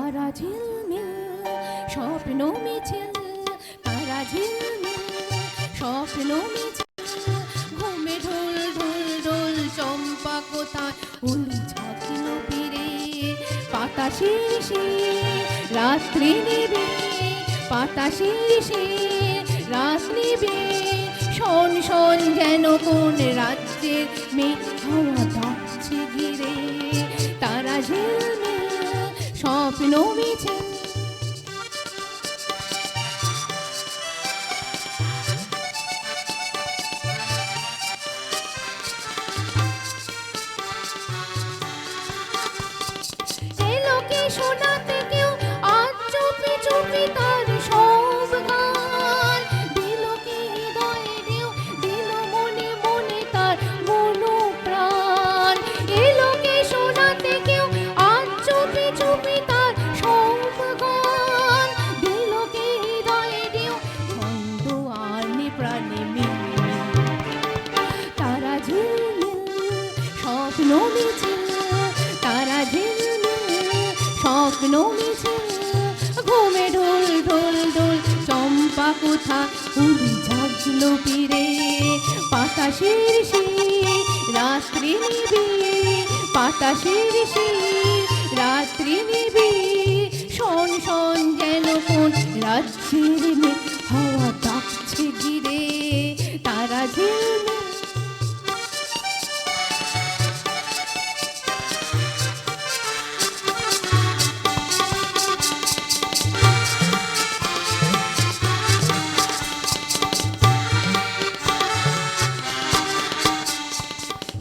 তারা ঝিলমিল স্বপ্ন মিছিল, তারা ঝিলমিল স্বপ্ন মিছিল, ঘুমে ঢোল ঢোল ঢোল চম্পা কোথায় উলি ঝাঁকিল ফিরে, পাতা শিরশির রাত্রি নিবে, পাতা শিরশির রাত নিবে, শোন শোন যেন কোন রাজ্যের মেয়ে হাওয়া ডাকছে ঘিরে, তারা ঝিলমিল স্বপ্ন মিছিল। এলোকে শোনাতে কেউ আজ চুপি চুপি তার সব গান, দিল কি হৃদয়ে ঢেউ, দিল মনে মনে তার মনোপ্রাণ। এলোকে শোনাতে কেউ আজ চুপি চুপি তার সব গান, দিল কি হৃদয়ে ঢেউ, ছন্দ আনে প্রাণে মিলে, তারা ঝিলমিল স্বপ্ন মিছিল, তারা ঝিলমিল স্বপ্ন মিছিল, ঘুমে ঢোল ঢোল ঢোল চম্পা কোথা উলি ঝাঁকল ফিরে, পাতা শিরশির রাত্রি নিবে, পাতা শিরশির রাত্রি নিবে, শোন শোন যেন কোন রাজ্যের মেয়ে হাওয়া ডাকছে ঘিরে, তারা ঝিলমিল।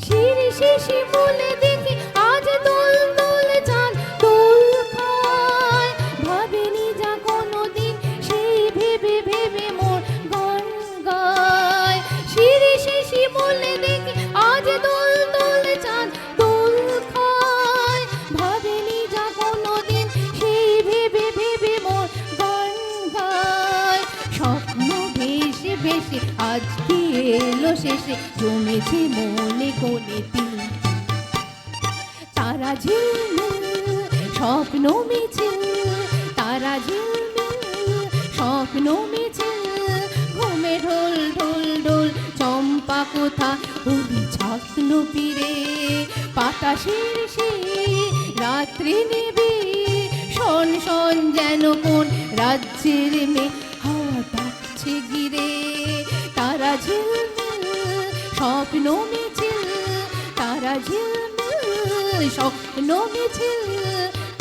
শিরশিশি বলে দেখি আজ দোল দোল চাঁদ দোল খায়, ভাবেনি যা কোনোদিন সেই ভেবে ভেবে মোর গান গায়। শিরশিশি বলে দেখি আজ দোল দোল চাঁদ দোল খায়, ভাবেনি যা কোনোদিন সেই ভেবে ভেবে মোর গান গায়। স্বপ্ন ভেসে ভেসে আজ কি এলো শেষে, জমেছে মনে কোনে দিন, তারা ঝিলমিল স্বপ্ন মিছিল, তারা ঝিলমিল স্বপ্ন মিছিল, ঘুমে ঢোল ঢোল ঢোল চম্পা কোথা উলি ঝাঁকল ফিরে, পাতা শিরশির রাত্রি নিবে, শোন শোন যেন কোন রাজ্যের মেয়ে হাওয়া ডাকছে ঘিরে, তারা ঝিলমিল স্বপ্ন মিছিল, তারা ঝিলমিল স্বপ্ন মিছিল,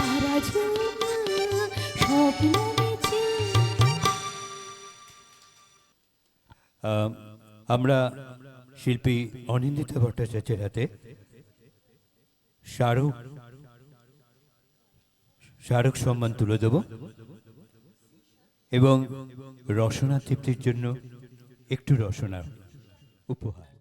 তারা ঝিলমিল স্বপ্ন মিছিল। আমরা শিল্পী অনিন্দিতা ভট্টাচার্যের হাতে স্মারক সম্মান তুলে দেব এবং রসনা তৃপ্তির জন্য একটু রসনা উপহার।